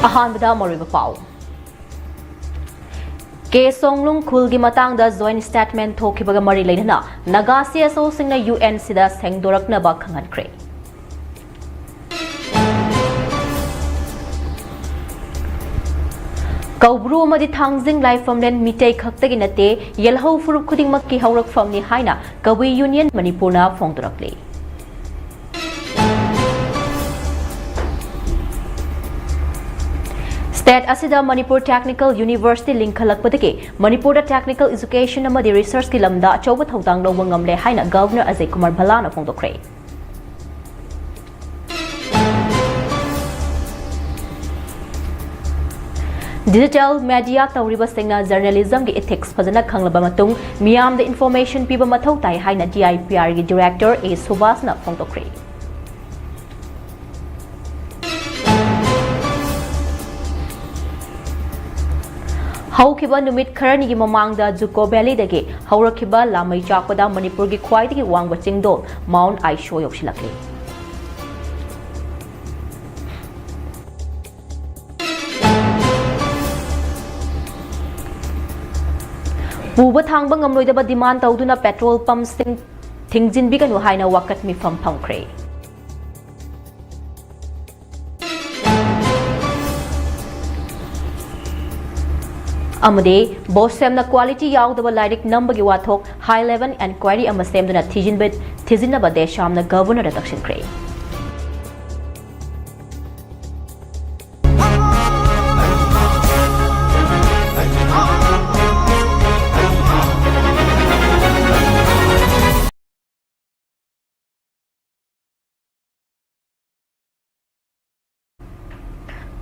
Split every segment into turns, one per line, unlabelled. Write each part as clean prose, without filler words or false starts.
ꯑꯍꯥꯟꯕꯗ ꯃꯔꯨꯑꯣꯏꯕ ꯄꯥꯎ ꯀꯦ ꯁꯣꯡꯂꯨꯡ ꯈꯨꯜꯒꯤ ꯃꯇꯥꯡꯗ ꯖꯣꯏꯟ ꯁ꯭ꯇꯦꯠꯃꯦꯟꯠ ꯊꯣꯛꯈꯤꯕꯒ ꯃꯔꯤ ꯂꯩꯅꯅ ꯅꯥꯒꯥ ꯁꯤꯑꯦꯁꯑꯣꯁꯤꯡꯅ UNCꯗ ꯁꯦꯡꯗꯣꯔꯛꯅꯕ ꯈꯪꯍꯟꯈ꯭ꯔꯦ꯫ ꯀꯧꯕ꯭ꯔꯨ ꯑꯃꯗꯤ ꯊꯥꯡꯖꯤꯡ ꯂꯥꯏꯐꯝꯂꯦꯟ ꯃꯤꯇꯩ ꯈꯛꯇꯒꯤ ꯅꯠꯇꯦ ꯌꯦꯜꯍꯧ ꯐꯨꯔꯨꯞ ꯈꯨꯗꯤꯡꯃꯛꯀꯤ ꯍꯧꯔꯛꯐꯝꯅꯤ ꯍꯥꯏꯅ ꯀꯕꯨꯏ ꯌꯨꯅꯤꯌꯟ ꯃꯅꯤꯄꯨꯔꯅ ꯐꯣꯡꯗꯣꯔꯛꯂꯤ꯫ स्टेट असिदा मणिपुर टेक्निकल यूनिवर्सिटी लिंखलकपदगी मणिपुर टेक्निकल एजुकेशन अमदी रिसर्च की लमदा अचौब थौदांग लौब ngamle हाइना गवर्नर अजय कुमार भल्लाना फोंदोखरे। डिजिटल मीडिया तौरिबसिंगना जर्नलिज्म की इथिक्स फजना खंगलबा मतुंग मियामदा इन्फॉर्मेशन पीबा मथौ ताई हाइना DIPR की डायरेक्टर ए सुभाषना फोंदोखरे। हौखिबा नुमित खरनी की ममांगदा जुको वैली दगे हौरखिबा लामई चाकपदा मणिपुर की ख्वाइदगी वांगबा चिंगदोल माउंट आइशो यौसिलक्ले। पुबा थांबा ngamloidaba demand तौदुना पेट्रोल पंप सिंग थिंगजिनबिगनु हाइना वाकत मिफम फंखरे। अमदे बोसेमना क्वालिटी याउदबा लाइरिक नंबगी वाथोक हाई लेवल एनक्वायरी अमा सेमदुना थिजिनबा देशामना गवर्नर दक्षिणख्रे।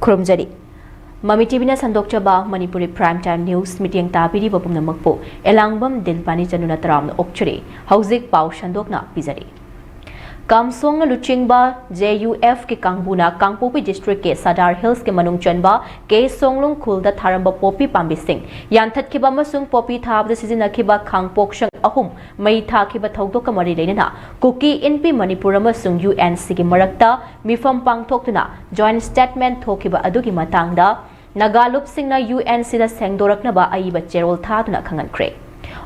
खुरुमजरी ममी टीवी संदोक्चबा Manipuri prime time news meeting ताबीरीबा पुमनमकपु एलांगबम दिलपानी चनुना तरामना ओक्चरे हौजिक पाउ संदोकना पिजरी। कामसोंग लुचिंगबा JUF के कांगबुना कांगपोपी डिस्ट्रिक्ट के सदार हिल्स के मनुंग चनबा के सोंगलुंग खुलदा थारंबा पोपी पांबिसिंग यानथतखिबा मसुंग पोपी थाबदा सिजिनखिबा खांगपोक्षंग अहुम मई थाखिबा थौदोक मरी लेना कुकी इनपी मणिपुर अमसुंग UNC की मरक्ता मिफम पांगथोक्तुना जॉइंट स्टेटमेंट थोखिबा अदुगी मतांगदा नागालुप सिंगना UNC दा सेंगदोरकनबा अईबा चेरोल थादुना खंगनख्रे।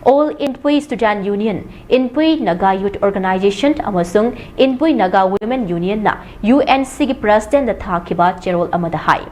All Inpui Student Union, Inpui Naga Youth Organization, amasung Inpui Naga Women Union na UNC की President दा थाखिबा चेरोल अमदा हाई।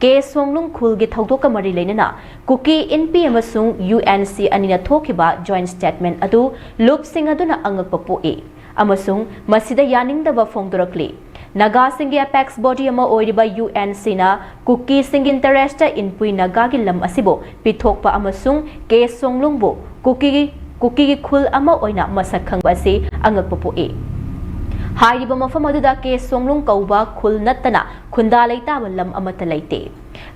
के सोंगलुंग खुलगी थौदोका मरी लेना कुकी इनपी अमसुंग UNC अनिना थोखिबा जॉइंट स्टेटमेंट अदु लुप सिंग अदुना अंगकपा पोए अमसुंग मसिदा यानिंगदबा फोंदोरकले। नागा सिंगी एपेक्स बॉडी अमा ओइरिबा UNC ना कुकी सिंग इंटरेस्ट इनपुई नागा की लम असिबो पिथोकपा अमसुंग के सोंगलुंगबो कुकी की खुल अमा ओइना मसक खंगबा से अंगकपा पोए। हाइरिबा मफम अदुदा के सोंगलुंग कौबा खुल नत्तना खुंदा लेताबा लम अमता लेते।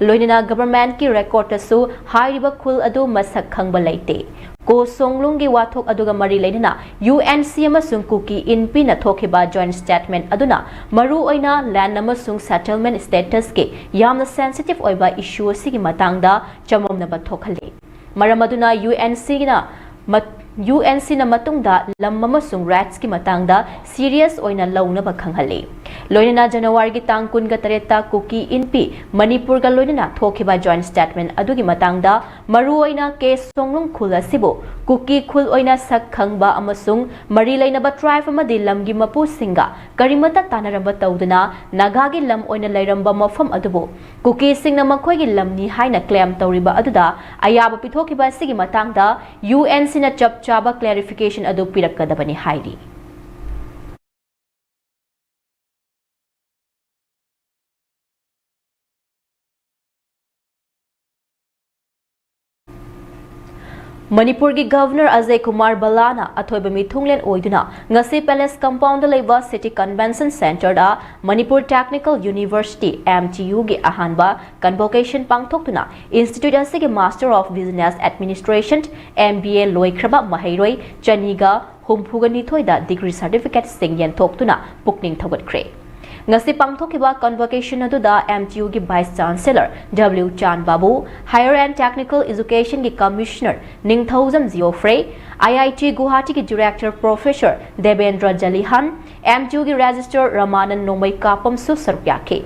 लोइनना गवर्नमेंट की रेकॉर्ड तसु हाइरिबा खुल अदु मसक खंगबा लेते। को सोंगलुंग की वाथोक अदुगा मरी लेना UNC अमसुंग कुकी इनपी न थोखिबा जॉइंट स्टेटमेंट अदुना मरु ओइना लैंड अमसुंग सेटलमेंट स्टेटस के यामना सेंसिटिव ओइबा इश्यू असिगी मतांगदा चममनबा थोखले। मरम अदुना UNC na matungda lam amasung rights ki matangda serious oina launaba khanghalle। लोइना जनवरी की तांग कुन तरता कुकी इनपी मणिपुर का लोइना थोखिबा जॉइंट स्टेटमेंट अदुगी मतांगदा मरु ओइना के सोंगलुंग खुल असिबो कुकी खुल ओइना सक खंगबा अमसुंग मरी लेनबा ट्राइब अमदि लमगी मपु सिंगा करिमता तानरबा तौदना नागागी लम ओइना लेरंबा मफम अदुबो कुकी सिंगना मखोइगी लमनी हाइना क्लेम तौरिबा अदुदा अयाबा पिथोखिबा सिगी मतांगदा UNC ना चप चाबा क्लैरिफिकेशन अदु पिरक्कदबनी हाइरी। मणिपुर की गवर्नर अजय कुमार भल्लाना अथोइबा मिथुंगलेन ओइदुना ngasi पैलेस कंपाउंड लेबा सिटी कन्वेंशन सेंटर दा मणिपुर टेक्निकल यूनिवर्सिटी MTU की अहानबा कन्वोकेशन पांगथोक्तुना इंस्टीट्यूट असिगे master of business administration MBA लोइख्रबा महैरोई चनीगा हुमफुगा निथोइदा डिग्री सर्टिफिकेट सिंग यनथोक्तुना पुकनिंग थगतख्रे। ngasi pangthokiba convocation aduda MTU की vice chancellor W Chan Babu, higher and technical education की commissioner Ningthoujam Geoffrey, IIT Guwahati की डायरेक्टर प्रोफेसर देवेंद्र जलिहान, MTU की रजिस्ट्रार रमानंद नोमई कापम सु सरप्याखे।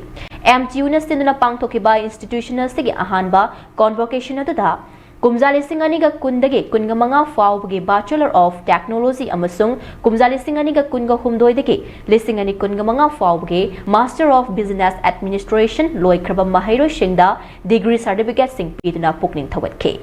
MTU na sinduna pangthokiba institutional sigi ahanba convocation aduda kumja lising aniga kundagi kunga manga fawbagi Bachelor of Technology amasung kumja lising aniga kunga humdoidagi lising ani kunga manga fawbagi Master of Business Administration loikraba mahairoi singda degree certificate sing piduna pukning thawatke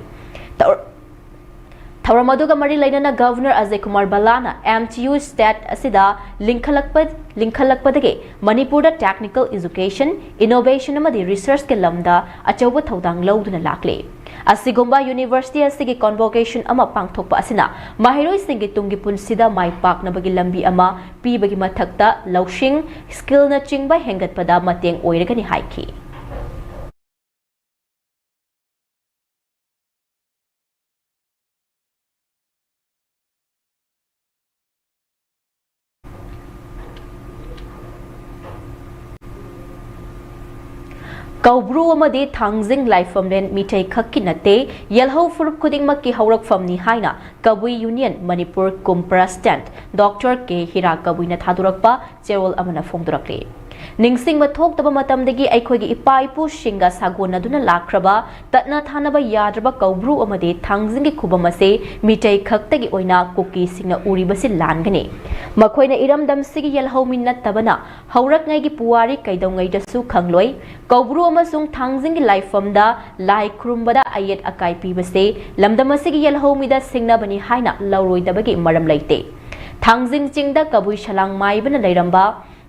Thauramaduga mari lainana Governor Ajay Kumar Balana MTU state asida linkhalakpadage Manipur technical education innovation amadi research ke lamda achawba thodang lauduna lakle Asigumba University asigi convocation ama pangthokpa asina mahiroi singi tungi punsida mai paknabagi lambi ama pibagi mathakta lawshing skill na chingba hengatpada mateng oiragani haiki Kaubru amadi thangjing laifamlen mitai khakki nate yelho furup khuding makki haurak famni haina Kabui Union Manipur Kumpra stand Dr. K Hira Kabui na thadurakpa cherol amana phongdurakle Ningsing mathok taba matamdagi aikhoigi ipa ipu shinga sagonaduna lakraba tatna thanaba yadraba kaubru amade thangjing gi khubam ase mitai khaktagi oina kuki singna uribasi langane makhoina iramdam sigi yelho minnat tabana haurak ngai gi puwari kaidongai dasu khangloi kaubru amasung thangjing gi laifamda lai khrumbada ayet akai pibase lamdam asigi yelho mida singna bani haina lawroidabagi maram leite thangjing chingda kabui shalang maibana leiramba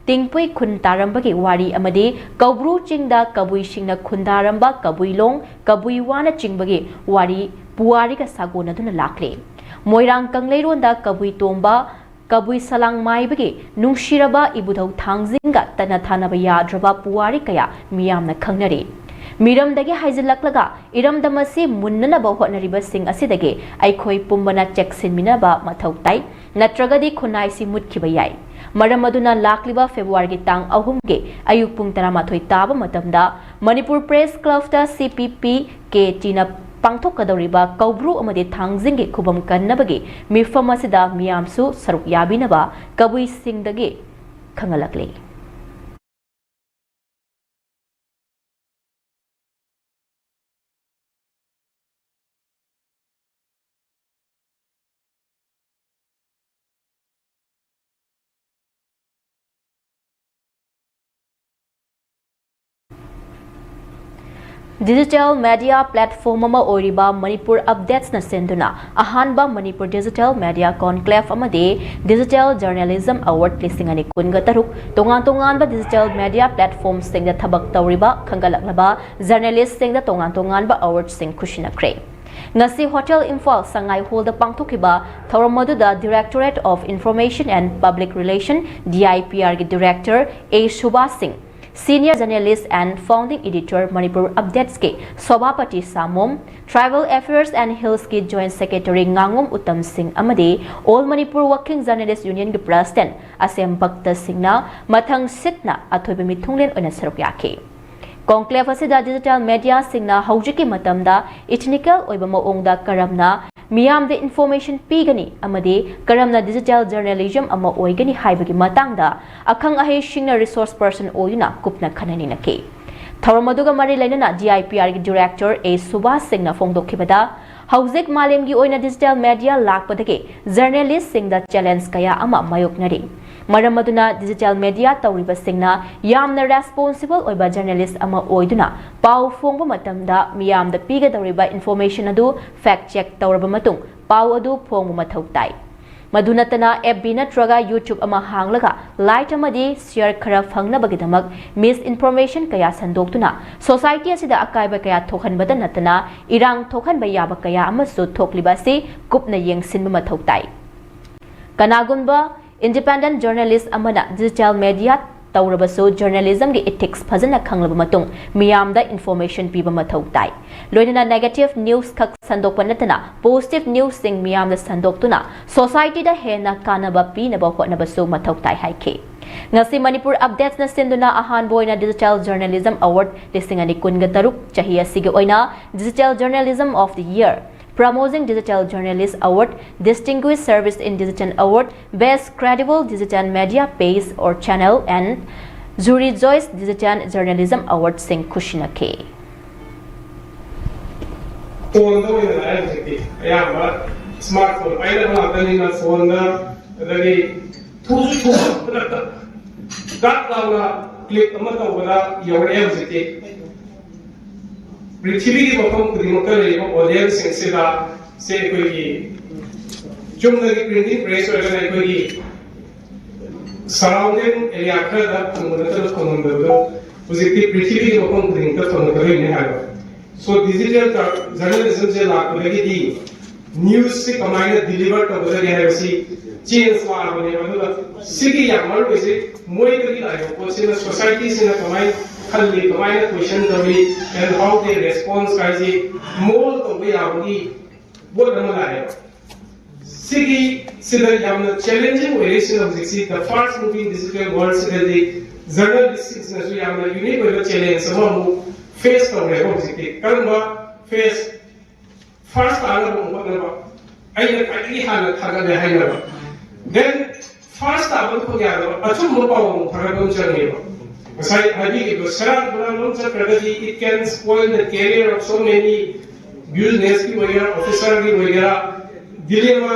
Tingpui Kuntarambagi Wari Amadi, Kaubru Chingda Kabui Shingna Kundaramba, Kabui Long, Kabui Wana Chingbagi, Wari, Puarika Sagonaduna Lakle. Moirang Kangleronda Kabui Tomba, Kabui Salang Maibagi, Nungshiraba Ibudau Tangzinga, Tanatanaba Yadraba Puarikaya, Miyamna Kangnari. Miram dagi haizilaklaga, Iram Damasi Munana Bahotnariba Sing Asidage, Aikoi Pumbana Jackson Minaba Matautai, Natragadi Kunaisi Mutkibayai. Maramaduna Lakliba February tang ahumge ayuk pung taramathoi taba matamda Manipur Press Club ta CPP ke tina pangthokadoriba kaubru amade thangjingge khubam kannabage mifam asida miyamsu saruk yabinaba kabui singdage khangalakle Digital media platform ama oiriba Manipur updates na senduna ahanba Manipur Digital Media Conclave amade Digital Journalism Award listing ani kunga taruk tongan ba digital media platform sing da thabak tawriba khangalaklaba journalist sing da tongan ba award sing kushina kre Ngasi Hotel Imphal Sangai Hall da pangthokiba Thauramadu da Directorate of Information and Public Relation DIPR gi Director A Shubha Singh Senior Journalist and Founding Editor Manipur Updates ke Sobhapati Samom, Tribal Affairs and Hills ke Joint Secretary Ngangom Uttam Singh amade All Manipur Working Journalists Union ke President Asem Bhakta Singh na mathang sitna athoibe mithunglen oina saruk yake. Conclave asida digital media singna haujiki matamda technical oiba maongda karamna miyam de information pigani amade karamna digital journalism ama oigani haibagi matangda akhang ahe singna resource person oyuna kupna khanani nake Thauramaduga mari lainana DIPR gi director A Subhas Singh na phongdokhibada haujik malem gi oina digital media lakpadage journalist singda challenge kaya ama mayoknari Maramaduna digital media tawriba singna yamna responsible oiba journalist ama oiduna pau phongba matamda miyamda piga dawriba information adu fact check tawraba matung pau adu phongba mathau tai madunatana FB natraga YouTube ama hanglaga light amadi share khara phangnabagidamak misinformation kaya sandoktuna society asida akaiba kaya thokhanbada natana irang thokhanba yaba kaya amasu thokliba se kupna yengsinba mathau tai Kanagunba Independent journalist amana digital media tawrabaso journalism gi ethics phajana khanglaba matung miyamda information piba mathau tai loinana negative news khak sandokpa natana positive news sing miyamda sandoktuna society da hena kanaba pinaba hotnabaso mathau tai haike ngasi Manipur updates na senduna ahan boina digital journalism award listing ani kunga taruk chahi asigi oina digital journalism of the year Promoting Digital Journalist Award, Distinguished Service in Digital Award, Best Credible Digital Media Base or Channel and Jury Joyce Digital Journalism Award sing Kushinake.
Smartphone, I never have done in a phone. That click your everything. Prithvi Bokam Kudimaka, audience and Sida, say Kogi, Jumari printing press or like surrounding Eliaka that Komundu was a Prithvi Bokam Kudinka from the Korean. So, digital journalism is a news command delivered to the university. Change Sigi Yamal is it more societies in a command, question and how they respond, more of the way what am Sigi Sida Yam challenging variation of the fast moving digital world, the journalistics unique challenge, someone who face the way Karma face first album. I had then first album together, a two more paragon journey. Aside, I think it was it can spoil the career of so many business officer, dilemma,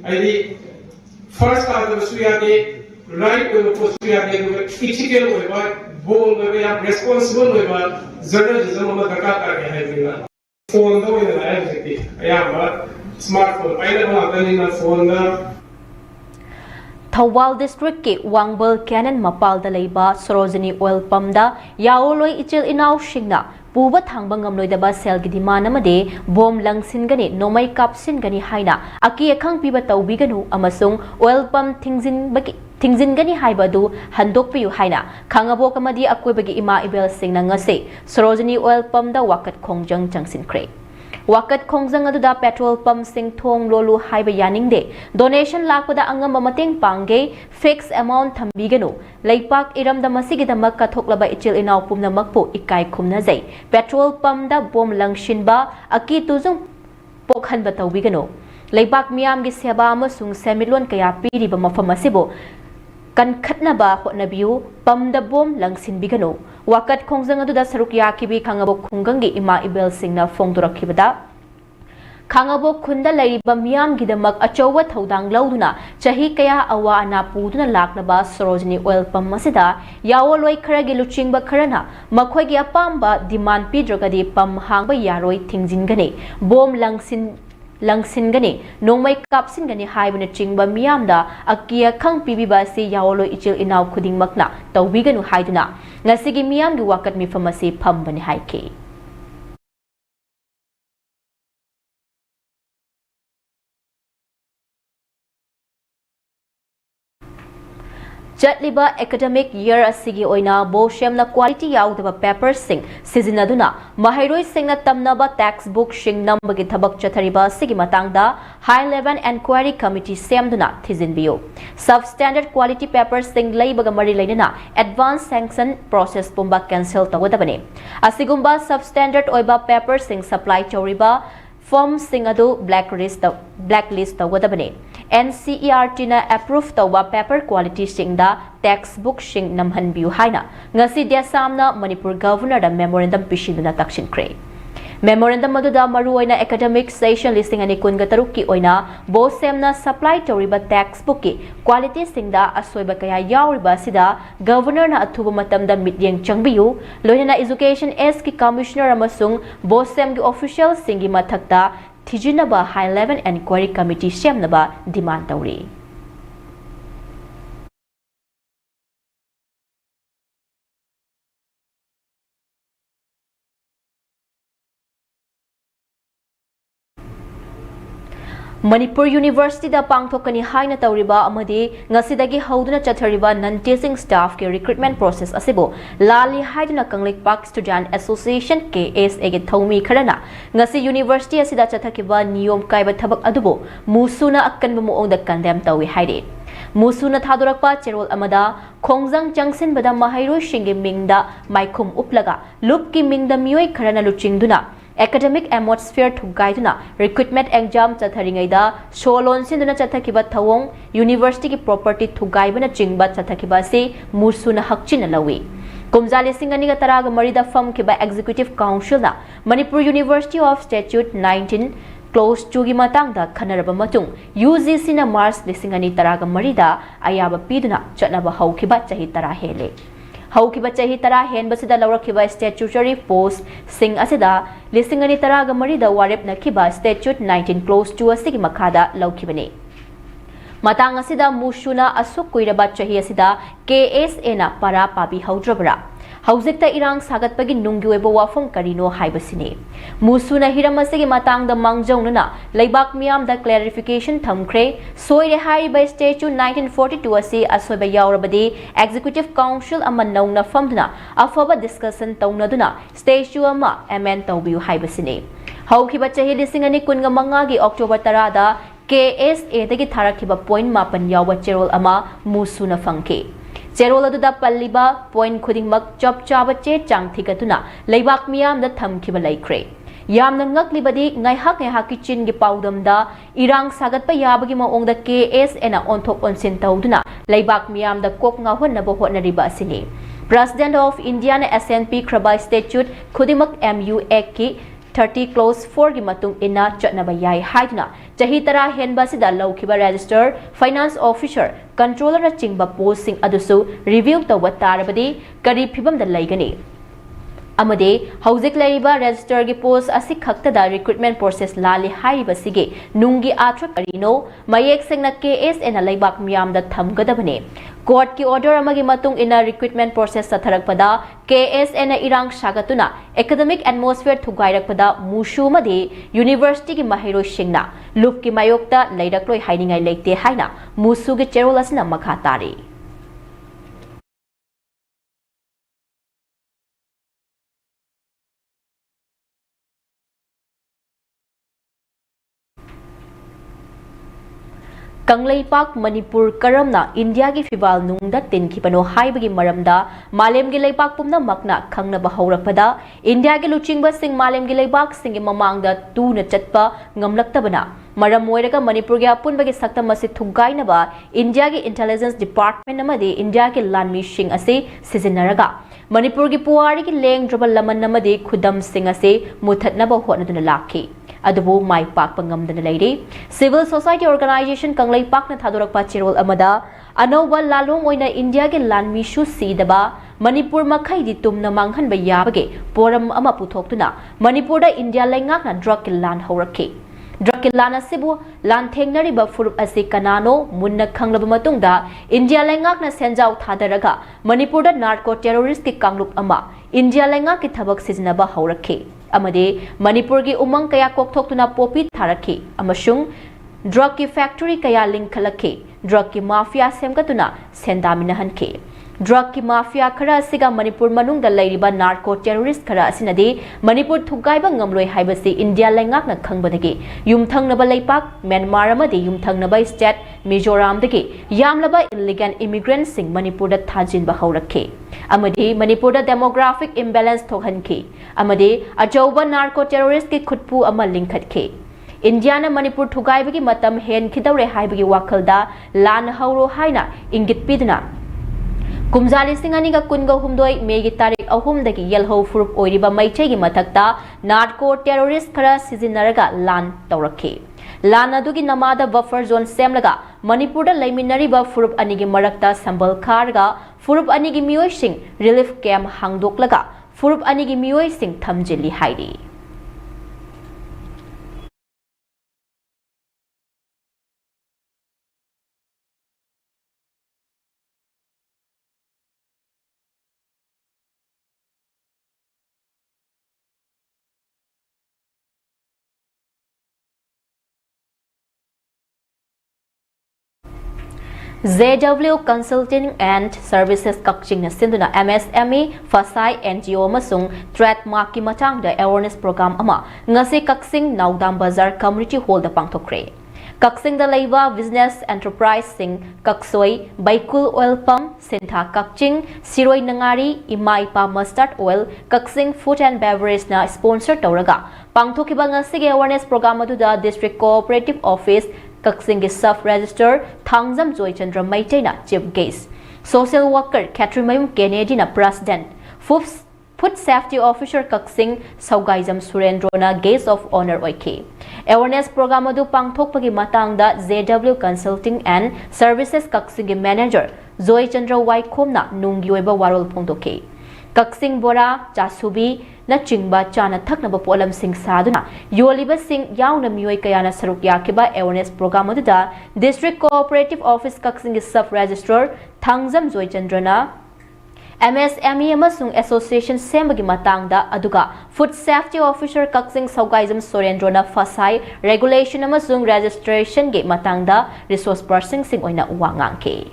I think first album Suyade, right with the Suyade, critical born responsible journalism of the Kata. Phone though in the smartphone, I never have done in a phone.
Thawal District ke Wangbal Canon Mapal da Leiba Sorojini Oil Pumda Yaoloi Ichil Inaw Shingna Puba Tangbang Amloidaba Sel Gidimana Made Bom Langsingani Nomai Kapsingani Haina Aki Akang Piba Taubiganu Amasung Oil Pump Tingzingani Haibadu Handokpiu Haina Kangabo Kamadi Akwibagi Ima Ibel Sing Nangase Sorojini Oil Pumda Wakat Kongjang Jangsin Kray Wakat Kongjang Aduda Petrol Pump Sing Thong Lolu Haiba Yaning Donation Lakpada Angam Mating Pange Fixed Amount Tambigano Leipak Iram the Masigida Makka Toklaba Ichil Inaw Pumna Makpo Ikai Kumnaze Petrol Pump da Bom Langshinba Aki Tuzung Pokhan Batawigano Leipak Miam Giseba Masung Semilon Kaya Piriba Mafamasibo Kan Katnaba Hotnabiu Pam da Bom Langsin Bigano Wakat Kongjang Aduda Sarukya Kibi Kangabo Kungangi Ima Ibel Singna Fongdurakibada Kangabo Kunda Laiba Miam Gidamak Achowa Thodang Lauduna Chahi Kaya Awa Anapuduna Laknaba Sorojini Oil Pam Masida Yawoloi Karagi Luchingba Karana Makwagi Apamba Demand Pidragadi Pam Hangba Yaroi Tingzingane Bom Langsingani Nomai Kapsingani Haibana Chingba Miamda Akia Kang Pibiba Si Yawolo Ichil Inaw Kuding Makna Tawiganu Haiduna Nasigi Miam gi Wakat Mi Famasi Pambani Haike Jatliba academic year asigi oina boshemna quality yaudaba papers sing sizinaduna mahairoi singna tamnaba textbook shing nambagi thabak chathariba sigi matangda high level inquiry committee semduna thizinbiyo substandard quality papers sing leibaga mari leinana advanced sanction process pumba cancel tawadabane asigumba substandard oiba papers sing supply choriba form singadu blacklist tawadabane NCERT na approve tawa paper quality singda textbook sing namhanbiu haina ngasi dia samna Manipur governor da memorandum pishinduna takshin kre memorandum aduda maruoina academic session listing ani kunga tarukki oina bosemna supply toriba textbook ki quality singda asoiba kaya yauriba sida governor na athuba matamda mityeng changbiu loina education s ki commissioner amasung bosem gi official singi mathakta Tijinaba high level inquiry committee semnaba demand tauri Manipur University da pangthokani haina tawriba amadi ngasidagi hauduna chathariba non-teaching staff ke recruitment process asibo lali haiduna Kanglik Park Student Association KSA ge thomi kharana ngasi university asida chathakiba niyom kaiba thabak adubo musuna akkanba moongda condemn tawi haide musuna thadurakpa cherol amada khongjang jangsin bada mahairoi shinge mingda maikhum uplaga lupki mingda mioi kharana luchingduna academic atmosphere thugaiduna recruitment exam chatharingaida solon sinduna chathakiba thawong university ki property thugaibana chingba chathakiba ase musuna hakchina lawi kumjali singani ga taraga marida fam kiba executive council na Manipur University of Statute 19 close to gi matang da khanaraba matung UGC na Mars lisingani taraga marida ayaba piduna chatnaba haukiba chahi tara hele haukiba chahi tara henbasida lawrakiba statutory post sing asida lisingani taraga marida warep na kiba statute 19 close to asigi makada laukibani matang asida musuna asuk kuiraba chahi asida KSA na para pabi haudrabra Hauzikta irang sagat pagi nunggi webo wafong karino haibasini. Musuna hiramasi matang da mangjong na laibak miyam da clarification thamkre soire hai by statute 1942 asi asoiba yaurabadi executive council ama nauna famduna afaba discussion taunaduna statute ama amend tawbiu haibasini. Haukiba chahi lisingani kunga mangagi October tarada KSA dagi tharakiba point mapan yawa cherol ama musuna fangke. Cherol aduda palliba point khudingmak chop chaba che changthikatuna leibak miyam da thamkiba laikre yamna ngaklibadi ngaihak ngaihaki chin gi paudam da irang sagatpa yabagi maongda KSA na onthok onsin tauduna leibak miyam da kok nga honnaba hotnariba asini President of India na SNP Kraba Statute khudimak MU Act ki 30 clause 4 gi matung ina chatnaba yai haiduna chahi tara henba sida laukiba register finance officer controller na chingba posting adusu review tawa tarabadi kari phibam da laigani amade hauzik laiba register gi post asi khakta da recruitment process lali haiba sige nungi atra karino mayek sengna KSA na laibak miyam da thamgadabane court ki order amagi matung ina recruitment process satharakpada KSA na irang sagatuna academic atmosphere thugairakpada mushu made university ki mahiro singna lup ki mayokta leidakloi hainingai leite haina musu gi cherol asna makha tari Kanglaipak Manipur karamna India gi fibal nungda tinkipano haibagi maramda malem gi laipak pumna makna khangnaba haurakpada India gi luchingba sing malem gi laibak sing gi mamangda tu na chatpa ngamlaktabana maram moiraga Manipur gi apunba gi saktam ase thugainaba India gi intelligence department amade India gi lanmi sing ase sizinaraga Manipur gi puwari gi leng drabal laman amade khudam sing ase muthatnaba hotnaduna lakhi adubu mai pak pangamdana leire civil society organization kanglai pak na thadorakpa cherol amada anoba lalong oina India ge lanmi shu sidaba Manipur makhai di tumna manghan ba yabage poram ama puthoktuna Manipur da India laingak na drug ki lan horakhe drug ki lan asibu lan thengnari ba furup ase kanano munna khanglaba matungda India laingak na senjau thadaraga Manipur da narco terrorist ki kanglup ama India laingak ki thabak sizinaba horakhe amade Manipur gi umang kaya kokthokuna popi tharakhi amasung drug ki factory kaya link khalakhe drug ki mafia semkatuna sendamina hanke drug ki mafia khara asiga Manipur manung da lairiba narco terrorist khara asinade Manipur thugaiba ngamloi haibasi India laingak na khangbadagi yumthangnaba leipak Myanmar amade yumthangnaba state Mizoram dagi yamlaba illegal immigrants sing Manipur da thajinba haurakhe amade Manipur da demographic imbalance thokhankhe amade ajauba narco terrorist ki khutpu ama linkhatkhe India na Manipur thugaiba gi matam hen khidawre haibagi wakhalda lan hauro haina ingit pidna kumjali singani ga kunga humdoi megi tarik ahum dagi yelho furup oiriba maichai gi mathakta narco terrorist khara sizinaraga lan tawrakhe lan adugi namada buffer zone semlaga Manipur da laiminariba furup anigi marakta sambal kharga furup anigi miyoi sing relief camp hangdoklaga furup anigi miyoi sing thamjili hairi ZW Consulting and Services Kakching na sinduna MSME Fasai NGO masung trademark ki matang da awareness program ama ngase Kaksing Naudam Bazar Community Hall da pangthokre Kaksingda leiba business enterprise sing Kaksoi, Baikul oil pump, Sintha Kakching, Siroi Nangari, Imaipa mustard oil, Kaksing food and beverage na sponsor tauraga. Pangthokiba ngasige awareness program aduda district cooperative office Kaksing sub register Thangjam Joy Chandra Maitena chief guest. Social worker Catherine Kennedy na president. Food Safety Officer Kaksing Saugaizam Surendrona Guest of Honor Oike. Awareness program adu pangthokpagi matangda JW Consulting and Services Kaksing Manager Joy Chandra Waikhomna nunggi oiba warol phongdoke. Kaksing Bora Chasubi na chingba chana thaknaba polam sing saduna yoliba sing yauna mioi kayana saruk yakiba awareness program aduda District Cooperative Office Kaksing Sub Registrar Thangjam Joy Chandrana MSME amasung Association sembagi matangda aduga Food Safety Officer Kaksing Saugaizam Sorendrona Fasai Regulation amasung Registration ge matangda Resource Person sing oina uwangangke.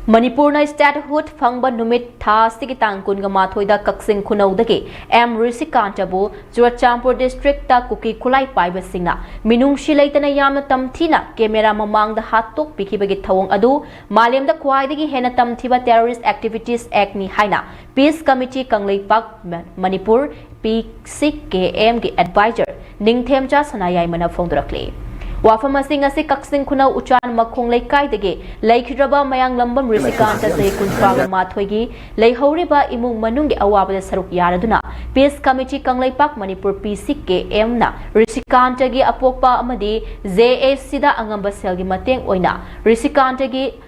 Manipur na statehood fangba numit tha sigi tangkun ga mathoida Kaksing Kunaudagi M Risikantabu Churachampur district ta kuki khulai paiba singna minung shilaitana yamna tamthina camera mamangda hatok pikibagi thawong adu malemda khwaidagi hena tamthiba terrorist activities act ni haina Peace Committee Kangleipak Manipur PCKM gi advisor Ningthemcha Sanayai mana phongdorakle Wafamasi ngasi Kaksing Kunau Uchan Makhong Laikai dege Laikhiraba Mayang Lambam Risikanta se Kuntraga Mathoigi Laihoriba Imung Manungi Awaba Saruk Yaraduna Peace Committee Kanglaipak Manipur PCKM na Risikanta gi Apokpa Amadi JAC da Angamba Selgi Mateng Oina Risikanta gi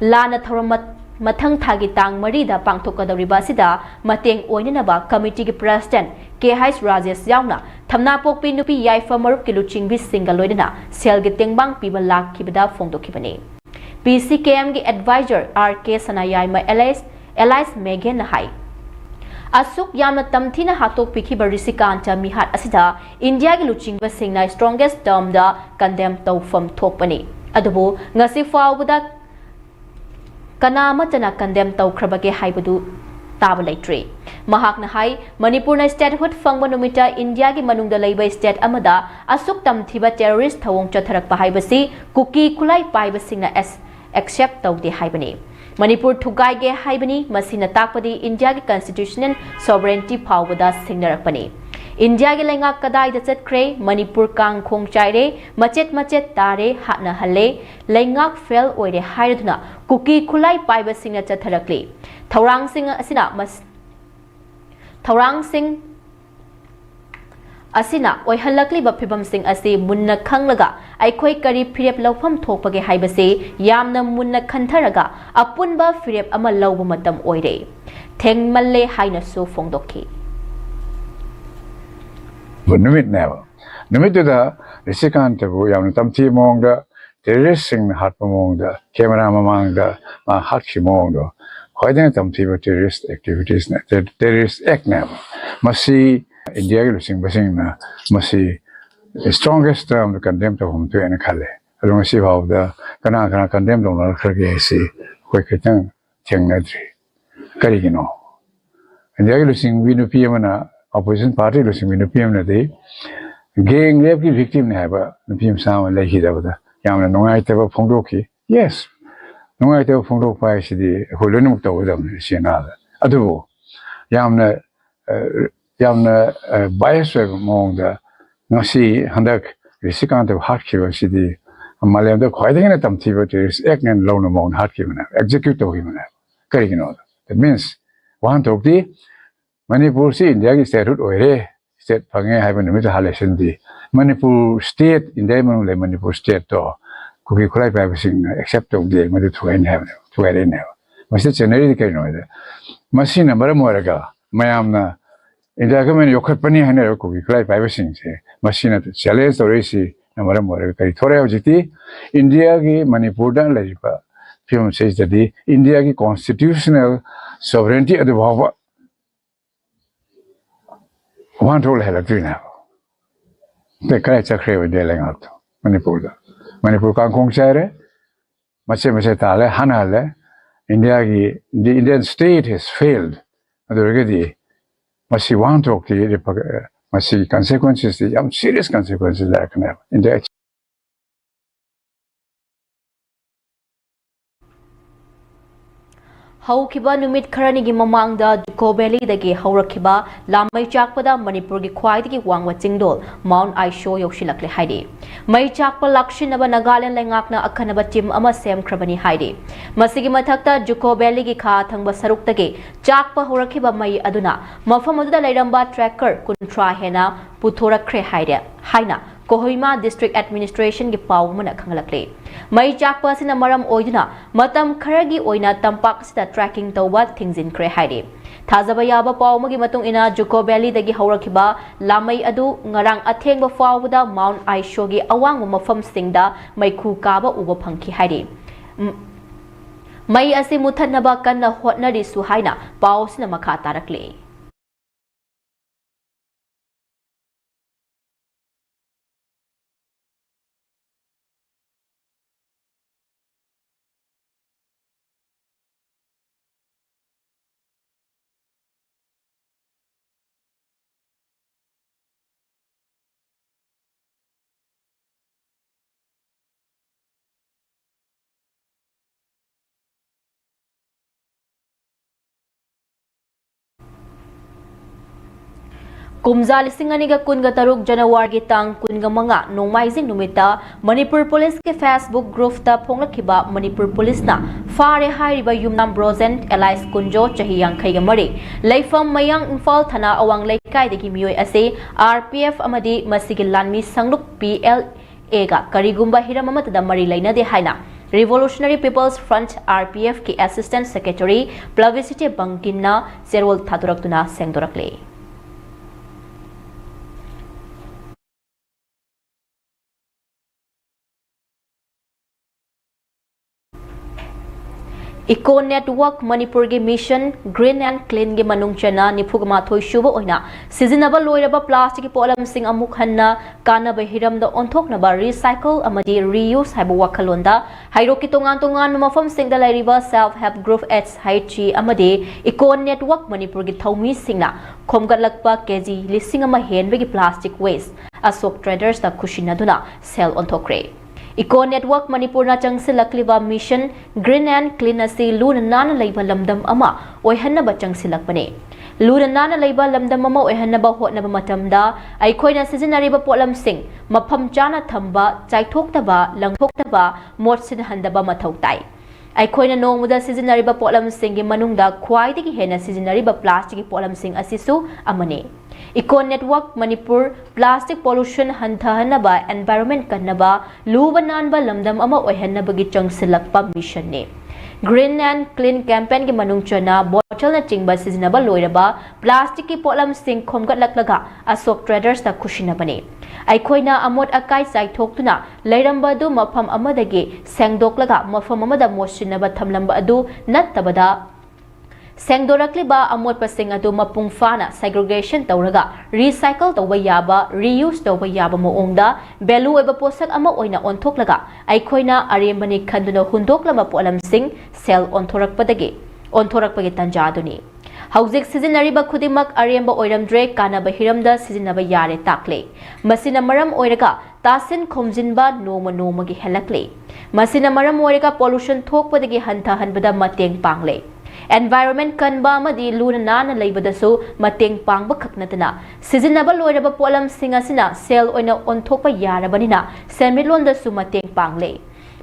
Lana Tharamat Mathang Thagi Tang Marida Pangthokadariba sida Mateng Oinanaba Committee gi President KH Rajesh Yauna Thamna Pokpi Nupi Yaifa Marup Kiluching bis single loidana Selgi Tengbang Piba Lak Kibida Phongdokibani PCKM gi advisor RK Sanayai ma Elias Megan Hai Asuk Yamna Tamthina Hatok Pikiba Risikanta Mihat Asida India gi Luching Basingna strongest term da condemn Tawfam Thokpani Adubu ngasi fawbuda Kanamatana condemn Tawkrabage Haibadu Tabalaitre. Mahakna Hai, Manipur na statehood fangba numita India gi manungda leiba state amada asuk tamthiba terrorist thawong chatharak pahaibasi kuki khulai paibasingna accept tawde haibani. Manipur thugai ge haibani masina takpadi India gi constitutional sovereignty phawbada singnarakpani. India gi lenga kadai da chatkre Manipur kang khong chaire machet tare hatna halle lengak fail oire hairaduna kuki khulai paibasingna chatharakle. Thaurang sing asina oihalakli ba phibam sing asi munna khanglaga aikhoi kari phirep lawpham thokpage haibase yamna munna khantharaga apunba phirep ama lawba matam oire thengmalle haina so phongdokki
numit never numit da Risikanta bu yamna tamthi mongda terrorist sing hat mongda camera mamangda ma hakshi mongdo Khoidena tamthiba terrorist activities na terrorist act na masi India gi sing basing na masi strongest term to condemn to hum to en khale along si bhaw da kana condemn dong na khage si khoi khitang theng na dri kari gino India gi sing winu pm na opposition party lo sing winu pm na de gang rape ki victim na ba pm sa ma lai hi da ba yamna nongai te ba phongdo ki yes Nungai te phongdo pai sidi holon muk taw dam sina adu yamna bias mong da ngasi handak Risikanta hat ki sidi malem da khoideng na tamthi ba ter ek nan lo na mong hat ki na execute to him na kari gino that means one to di Manipur si India ki state oire state phange hai ban mi ta halation di Manipur state India man le Manipur state to Kuki khulai paibasing accept of the madu thuain have thuain have masi generally kai no da masi na maram waraga mayamna India government yokhat pani hane kuki khulai paibasing se masi na challenge to resi na maram waraga kai thore hojiti India gi Manipur da laiba film says that the India gi constitutional sovereignty adu bhava one role halakri na te kai chakre de lengat Manipur da Manipur kang khong chaire mache tale hanale India ki the Indian state has failed adurgadi masi wan tok ti masi consequences the serious consequences like now India
Haukiba numit kharani gi mamangda Juko Valley dagi haurakiba lamai chakpada Manipur gi khwaidagi wangwa chingdol Mount Aisho yoshilakle haide mai chakpa lakshinaba Nagaland lengakna akhanaba team ama semkhrabani haide masigi mathakta Juko Valley gi kha thangba saruktagi chakpa haurakiba mai aduna mafam aduda leiramba tracker kuntra hena puthorakhre haide haina Kohima District Administration gi pau mana khangalakle mai chakpa sina maram oiduna matam kharagi oina tampak sida tracking tawba thingzin kre haide thajaba yaba pau magi matung ina Juko Valley dagi haurakiba lamai adu ngarang athengba fawda Mount Aisho gi awang mafam singda mai khu kaba uba phangki haide mai ase muthanaba kanna hotnari su haina pau sina makha tarakle Kumza lisinganiga kunga taruk January tang kunga manga nongmaising numita Manipur Police ke Facebook group ta phonglakiba Manipur Police na fare hairiba yumnam Brozent Elias Kunjo chahi yankhai ga mari leifam mayang Imphal thana awang laikai degi mioi ase RPF amadi masigi lanmi sangluk PLA ga karigumba hiram amatada mari laina de haina Revolutionary People's Front RPF ki Assistant Secretary Plavicity Bangkinna Serwal Thadurakduna sengdorakle Eco Network Manipur gi Mission Green and Clean gi manungchana nifugma thoi shuba oina seasonable loiraba plastic polam sing amuk hanna kana bahiram da onthok na ba recycle amadi reuse haiba wakhalonda hairo ki tongan mafam sing da lairiba self help group HHG amadi Eco Network Manipur gi thaumi singna khomgatlakpa kg lising ama henbe gi plastic waste Asok Traders da kushinaduna sell onthokre Eco Network Manipur na changsilakliba Mission Green and Clean asi luna nana leiba lamdam ama oihannaba changsilakpane luna nana leiba lamdam ama oihannaba hotnaba matamda aikhoina sizinariba polam sing mafam chana thamba chaithokhtaba langthokhtaba motsin handaba mathau tai aikhoina nongmuda sizinariba polam sing gi manungda khwaidagi hena sizinariba plastic polam sing asisu amane Eco Network Manipur Plastic Pollution Hanthahanaba Environment Kannaba Luba Nanba Lamdam Ama Oihannabagi Changsilakpa Mission ne Green and Clean Campaign gi manungchana bottle na chingba sizinaba loiraba plastic ki polam sing khomgatlaklaga Asok Traders ta kushinabane aikhoina amot akai sai thoktuna leiramba du mafam amadagi sengdoklaga mafam amada moshinaba thamlamba adu nattabada Sengdorakliba amot pasing adu mapung fana segregation tawraga recycle tawba yaba reuse tawba yaba moongda belu eba posak ama oina onthoklaga aikhoina arembani khanduna hundoklama polam sing sell onthorakpagi tanjaduni Hauzik sizinariba khudimak aremba oiramdre kanaba hiramda sizinaba yare takle masina maram oiraga tasin khomjinba noma gi helakle masina maram oiraga pollution thokpadagi hanthahanbada mateng pangle Environment kanba amadi luna nana leibadasu mateng pangba khaknatana sizinaba loiraba polam singasina sel oina onthokpa yarabanina semilondasu mateng pangle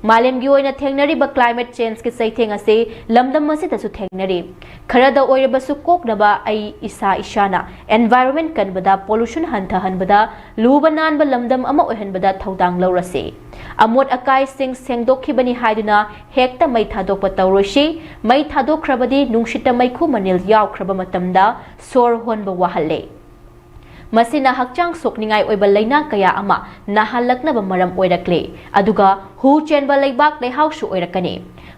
Malemgi oina thengnariba climate change ki saitheng ase lamdam masitasu thengnari kharada oirabasu koknaba ai isa ishana environment kanbada pollution hanthahanbada luba nanba lamdam ama oihanbada thaudang laurase amot akai sing sengdokhibani haiduna hekta mai thadokpa tawroshi mai thadokhrabadi nungshita maikhu manil yawkhraba matamda sor honba wahalle masina hakchang sokningai oiba laina kaya ama nahalaknaba maram oirakle aduga hu chenba leibak lehaw shu oirakani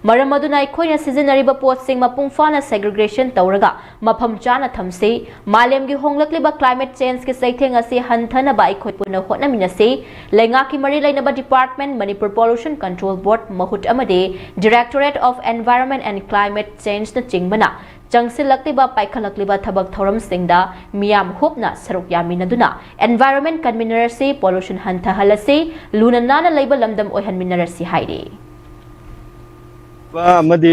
maram aduna ikhoina sizinariba potsing mapung fana segregation tawraga mafam chana thamse malemgi honglakliba climate change ke saitheng ase hanthana ba ikhoi puna hotna minase lenga ki mari lainaba department Manipur pollution control board mahut amade directorate of environment and climate change na chingbana changsilakliba paikhalakliba thabak thoram singda miyam hopna saruk yaminaduna environment convener se pollution hantha halase luna nana leiba lamdam oihan minerasi haide
amadi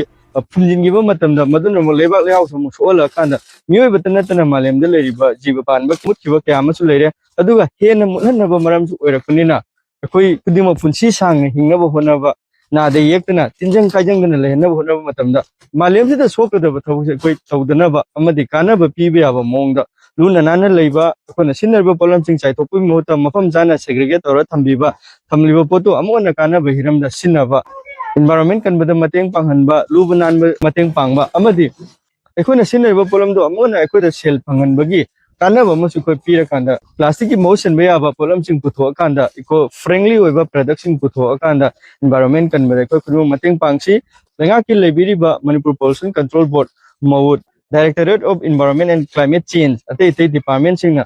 phumjingiba matamda maduna mo lebak lehaw samu sola kanda mioi batana tana malemda leriba jiba panba mutkiba kya amasu leire aduga hena mulhanaba maramsu oirakunina akoi kudima punsi sang hingnaba honaba na de yektana tinjang kajang dana lehnaba honaba matamda malemsida sokadaba thawse koi tawdanaba amadi kanaba piba yaba mongda luna nana leiba akona sinarba problem sing chai thokpi mohta mafam jana segregate ora thambiba thamliba potu amona kanaba hiramda sinaba environment kan bada mateng panghanba lubanan mateng pangba amadi ekhona sinariba problem do amona ekhoda sel panghanbagi kanaba masu koi pira kanda plastic motion be aba problem sing putho kanda eco friendly oiba production putho kanda environment kan bada koi kudu mateng pangsi lenga ki lebiriba Manipur pollution control board mawut directorate of environment and climate change ate department sing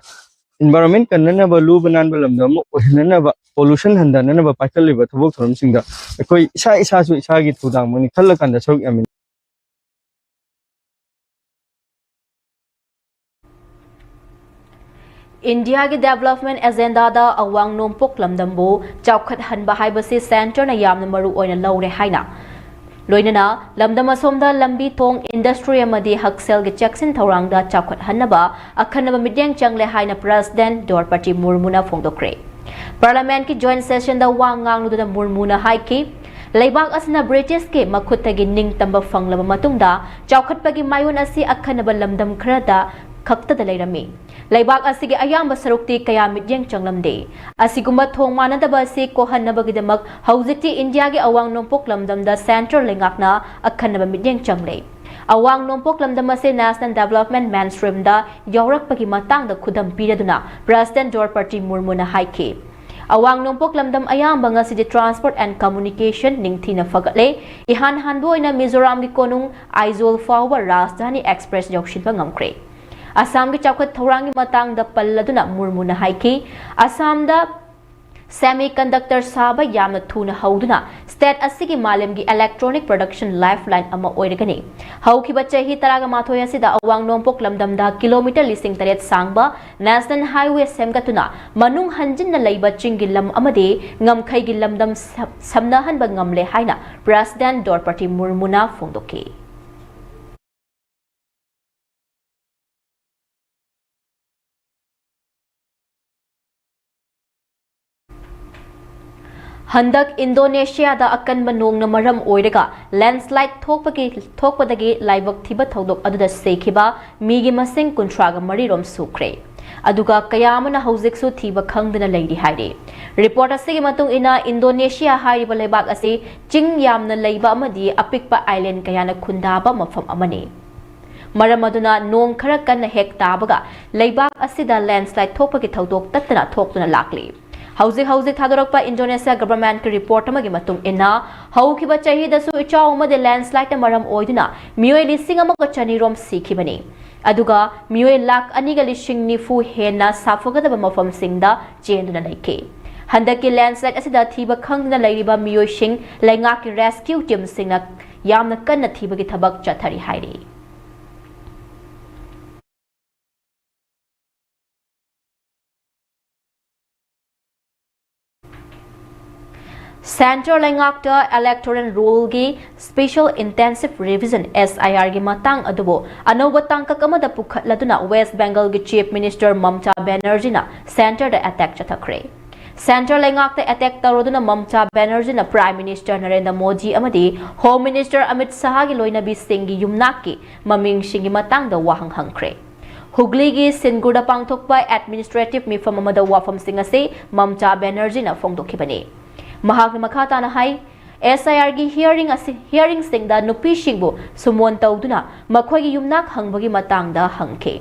environment kan na ba lubanan balamda mo ohna ba pollution handa na ba pakal ba thobok thoram singda koi isa su isa gi thudang mani khalla kan da saruk yamin
India ki development agenda da awang nompok lamdambo chawkhat hanba haibasi center na yamna maru oina lawre haina loinana lamdam asomda lambi thong industry amadi haksel ge jackson thorang da chawkhat hanaba akhanaba midyang changle haina president Dorpati Murmuna phongdokre parliament ki joint session da wangang nu da Murmuna haiki leibak asna British ke makhutagi ning tamba fanglaba matungda chawkhatpagi mayun asi akhanaba lamdam khrada khakta da leirami leibak asigi ayamba sarukti kaya midyang changlamde asigumba thong manadaba se kohannabagidamak haujikti India gi awang nompok lamdam da central lengakna akhanaba midyang changle awang nompok lamdam ase national development mainstream da yaurakpagi matang da khudam piraduna president Dorpati Murmuna haike awang nompok lamdam ayamba ngasi transport and communication ningthina fagatle ihan hanboina Mizoram gi konung Aizawl fawa Rajdhani express yaushilba ngamkre Assam ki chawkhat thorangi matang da palladuna Murmuna haiki Assam da semiconductor saba yamna thuna hauduna state asigi malem gi electronic production lifeline ama oiragani haukiba chahi taraga mathoi asida awang nompok lamdam da kilometer lising taret sangba national highway semgatuna manung hanjin na leiba chingi lam amade ngamkhai gi lamdam samnahan ba ngamle haina president Dorpati Murmuna phongdoke Handak Indonesia da akan manong na maram oiraga landslide thokpadagi laibak thiba thodok aduda sekhiba migi masing kuntraga marirom sukre aduga kayamana haujik su thiba khangdana leiri haire report asigi matung ina Indonesia hairiba leibak ase ching yamna leiba amadi apikpa island kayana khundaba mafam amani maram aduna nong khara kan hek tabaga leibak asida landslide thokpagi thodok tatna thokduna lakli Hauzik Thadorokpa Indonesia government ki report amagi matung ina haukiba chahi dasu ichaw amade landslide maram oiduna mioi lising amaga chanirom sikhibani aduga mioi lakh aniga lising nifu hena safogadaba mafam singda chenduna laike handaki landslide asida thiba khangna lairiba mioi sing lainga ki rescue team singna yamna kanna thibagi thabak chathari hairi Central Lengakta Electoral Rule gi Special Intensive Revision SIR gi matang adubo anoba tangkak amada pukhatladuna West Bengal gi Chief Minister Mamata Banerjee na center da attack chathakre Central Lengakta attack taroduna Mamata Banerjee na Prime Minister Narendra Modi amadi Home Minister Amit Shah gi loinabi Singh gi yumnak ki maming singi matang da wahang hangkre Hugli gi Singurda pangthokpa administrative mifam amada wafam singa se Mamata Banerjee na phongdokhibani Mahakna makata na hai SIR gi hearing singda nupi singbo sumon tawduna makhoi gi yumnak hangbagi matang da hangke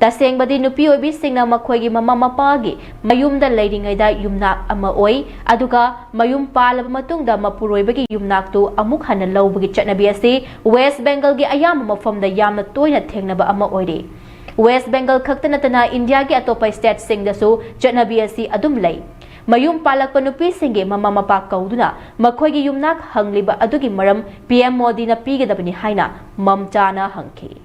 तसेंगबदी नुपी ओइबिसिंगना मखोइगी ममा मपागी मयुमदा लेरिंगैदा युमनाक अमा ओइ अदुगा मयुम पालब मतुंगदा मपुरोइबगी युमनाकतु अमुक हन्ना लौबगी चटनबी असि वेस्ट बेंगल गी अयाम मफमदा यामना तोइना थेंगनबा अमा ओइरे वेस्ट बेंगल खक्त नतना इंडिया की अतोपा स्टेट सिंगदसु चटनबी असि अदुम लै मयुम पालक नुपी सिंगे ममा मपा कौदुना मखोइगी युमनाक हंगलिबा अदुगी मरम पीएम मोदी ना पीगदबनी हाइना ममताना हंखी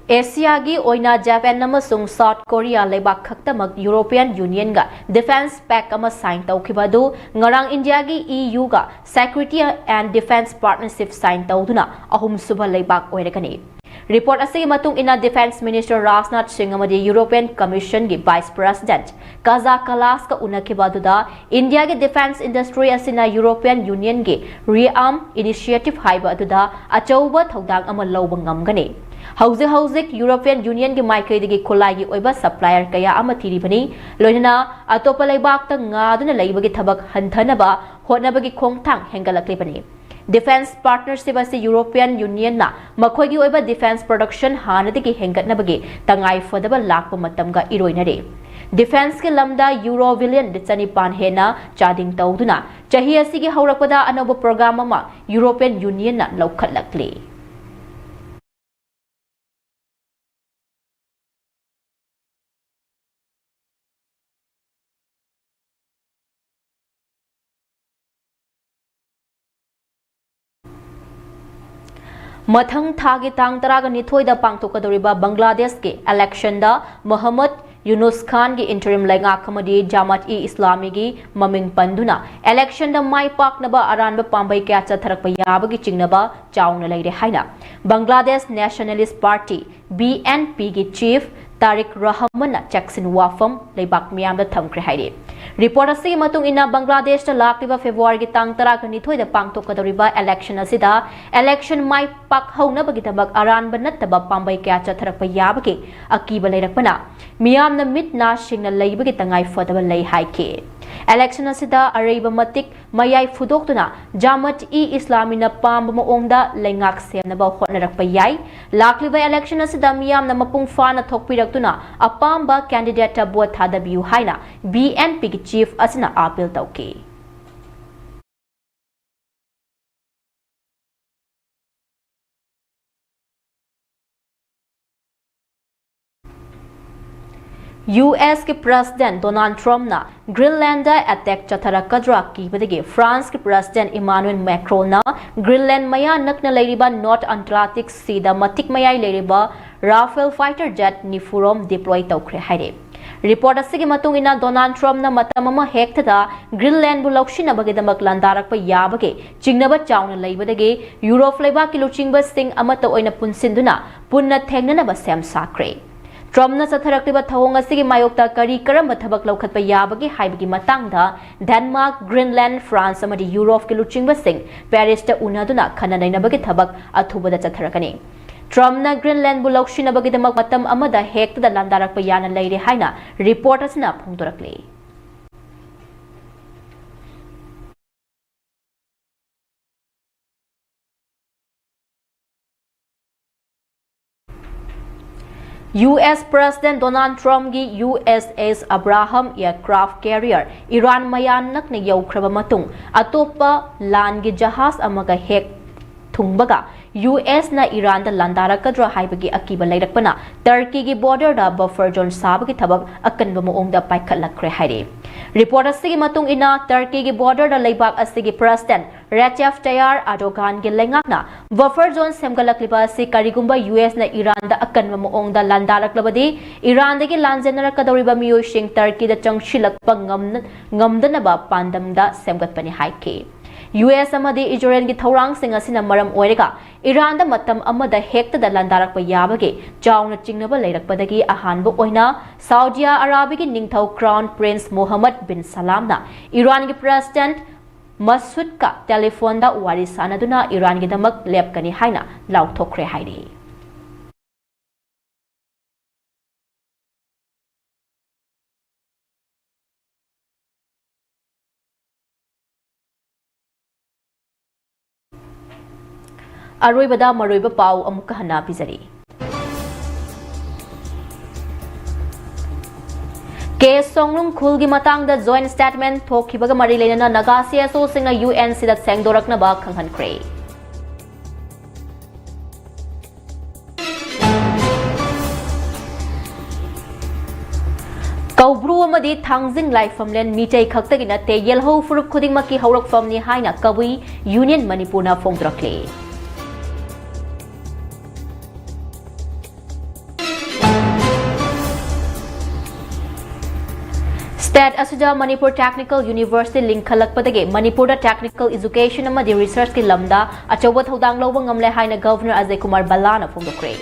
एशिया की ओइना जापान अमसुंग साउथ कोरिया लेबाक खक्तमक यूरोपियन यूनियन गा डिफेंस पैक अमा साइन तौखिबदु ngarang इंडिया की EU गा security and defence partnership sign तौदुना अहुम सुबह लेबाक ओइरकनी रिपोर्ट असि मतुंग इना डिफेंस मिनिस्टर राजनाथ सिंह अमदी यूरोपियन कमीशन की वाइस प्रेसिडेंट काजा कलास का उनखिबदुदा इंडिया की डिफेंस इंडस्ट्री असिना यूरोपियन यूनियन की रिआर्म इनिशिएटिव हाइबा अदुदा अचौबा थौदांग अमा लौबा ngamgani हौजिक यूरोपियन यूनियन की माइकैदगी खुलाई ओइबा सप्लायर कया अमा थिरिबनी लोइना अतोपा लेबाक गादुना लेबगी थबक हंथनबा होटनबगी खोंगथांग हेंगलक्लिबनी डिफेंस पार्टनरशिप असी यूरोपियन यूनियन ना मखोइगी ओइबा डिफेंस प्रोडक्शन हानदगी हेंगतनबगी तंगाई फदबा लाकपा मतमगा इरोइनरे डिफेंस के लमदा यूरो बिलियन चनिपान हेना चादिंग तौदुना चाही असिगी हौरकपदा अनोबा प्रोग्राम अमा यूरोपियन यूनियन ना लौखटलक्ली मथंग थागी तांग तरागा निथोइदा पांगथोकदोरिबा बांग्लादेश के इलेक्शन दा मोहम्मद यूनुस खान की इंटरिम लेंगाखमदी जामात ई इस्लामी की ममिंग पंदुना इलेक्शन दा माई पाकनबा अरानबा पांबै क्या चथरकपा याबगी चिंगनबा चाउना लेरे हाइना बांग्लादेश नेशनलिस्ट पार्टी BNP की चीफ तारिक रहमान चेक्सिन वाफम लेबाक मियाम थमख्रे हाइरे रिपोर्ट असि मतुंग इना बांग्लादेश दा लाक्लिबा फेब्रुआरी की तांग तरा निथोइदा पांगथोकदोरिबा इलेक्शन असिदा इलेक्शन माई पाक हौनबगी तबक अरानबा नत्तबा पांबै क्या चथरकपा याबगी अकीबा लेरकपना मियामना मिटना सिंगना लेबगी तंगाई फदबा लै हाइके इलेक्शन असिदा अरेबा मतिक मयाई फुदोक्तुना जामत ई इस्लामीना पांब मओंगदा लेंगाक सेमनबा होटनरकपा याई लाक्लिबा इलेक्शन असिदा मियामना मपुंग फाना थोकपिरक्तुना अपांबा कैंडिडेट बोट थादबियु हाइना BNP की चीफ असना अपील तौकी US के प्रेसिडेंट डोनाल्ड ट्रम्प ना ग्रीनलैंड अटैक चथरकद्रा कीबदगी फ्रांस के प्रेसिडेंट इमानुएल मैक्रोन ना ग्रीनलैंड मया नकना लेरिबा नॉर्थ अटलांटिक सीदा मतिक मयाई लेरिबा राफेल फाइटर जेट निफुरोम डिप्लॉय तौखरे हाइरे रिपोर्ट असि मतुंग इना डोनाल्ड ट्रम्प ना मतम अमा हेक्तदा ग्रीनलैंड बु लौशिनबगेदमक लांदारकपा याबगे चिंगनबा चाउना लेबदगी यूरोप लेबा की लुचिंगबा सिंग अमत ओइना पुनसिंदुना पुन्ना थेंगननबा सेम साक्रे ट्रम्पना चथरक्लिबा थवोंग असिगी मायोक्ता करी करम थबक लौखतपा याबगी हाइबगी मतंगदा डेनमार्क ग्रीनलैंड फ्रांस अमदी यूरोप के लुचिंगबा सिंग पेरिस ता उनादुना खना नैनबगी थबक अथुबदा चथरकनी ट्रम्पना ग्रीनलैंड बु लौशिनबगीदमक मतम अमदा हेक्तदा लांदारकपा याना लेरे हाइना रिपोर्ट असना फोंदोरकले US President Donald Trump की USS Abraham aircraft carrier Iran मयान नकने यौख्रबा मतुंग अतोपा लान की जहाज अमगा हेक थुंगबगा US ना ईरान दा लांदारकद्रा हाइबगी अकीबा लेरकपना टर्की की बॉर्डर दा बफर जोन साबगी थबक अकनबा मओंगदा पाइखलखरे हाइरे रिपोर्ट असि मतुंग इना टर्की की बॉर्डर दा लेबाक असि प्रेसिडेंट रेचेफ तयार अडोगान की लेंगाकना बफर जोन सेमगलक्लिबा असि करिगुंबा US ना ईरान दा अकनबा मओंगदा लांदारकलबदी ईरान दगी लांजेनरकदौरिबा मियोइसिंग टर्की दा चंगशिलकपा ngamdनबा पांदमदा सेमगतपनि हाइके US अमदी इजराइल की थौरांग सिंग असिना मरम ओइरेगा ईरान दा मतम अमदा हेक्तदा लांदारकपा याबगे चाउना चिंगनबा लेरकपदगी अहानबा ओइना सऊदी अरब की निंगथौ क्राउन प्रिंस मोहम्मद बिन सलाम ना ईरान की प्रेसिडेंट मसूद का टेलीफोन दा वारी सानदुना ईरान की दमक लेपकनी हाइना लाउथोखरे हाइरे अरोइबदा मरोइबा पाउ अमुक हन्ना पिजरी केस सोंगलुंग खुल की मतंग जॉइंट स्टेटमेंट थोखिबगा मरी लेना नागा सीएसओ सिंगना यूएन सिदा सेंगदोरकनबा खंगहनख्रे कौब्रू अमदी थांगजिंग लाइफमलेन मीटै खक्तगी नते येलहो फुरुक खुदिंगमकी हौरकफमनी हाइना कबुई यूनियन मणिपुरना फोंगदरकले स्टेट असुजा मणिपुर टेक्निकल यूनिवर्सिटी लिंखलकपदगे मणिपुर टेक्निकल एजुकेशन अमदी रिसर्च की लमदा अचौबा थौदांग लौबा ngamle हाइना गवर्नर अजय कुमार बल्लाना फोंगदोक्रे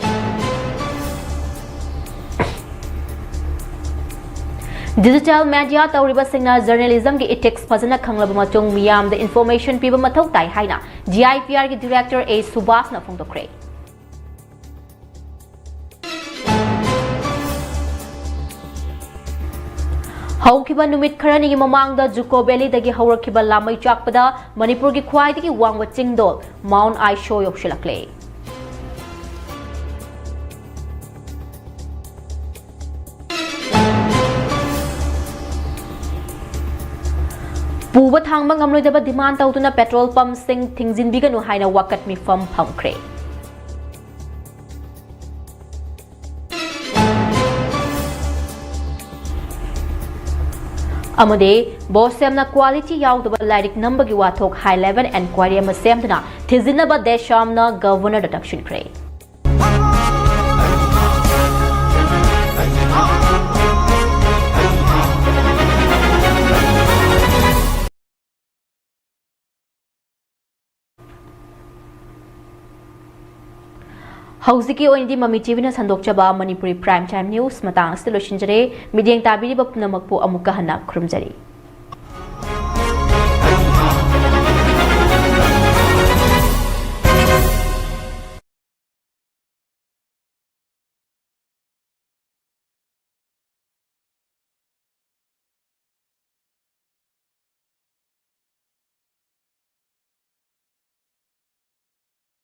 डिजिटल मीडिया तौरिबा सिंगना जर्नलिज्म की इथिक्स फजना खंगलब मतुंग मियाम द इंफॉर्मेशन पीबा मथौ ताई हाइना जीआईपीआर की डायरेक्टर ए सुभाषना फोंगदोक्रे हौखिबा नुमित खरनी की ममांगदा जुको वैली दगी हौरखिबा लामै चाकपदा मणिपुर की ख्वाइदगी वांगवा चिंगदोल mount ISEER योक्शिलक्ले पुबा थांगबा ngamloidaba demand tawtuna petrol pump sing thingzinbiganu haina wakat mifam phamkhre amade bosemna quality yaudaba lairik number gi wathok high level inquiry ama semduna thizinaba deshamna governor deduction kre हौजिकी ओइनदी ममी टीवीना संदोकचबा Manipuri prime time news मतांग अस्ते लोशिंजरे मिडियंग ताबिरिबा पुनमकपु अमुक हन्ना खुरुमजरी।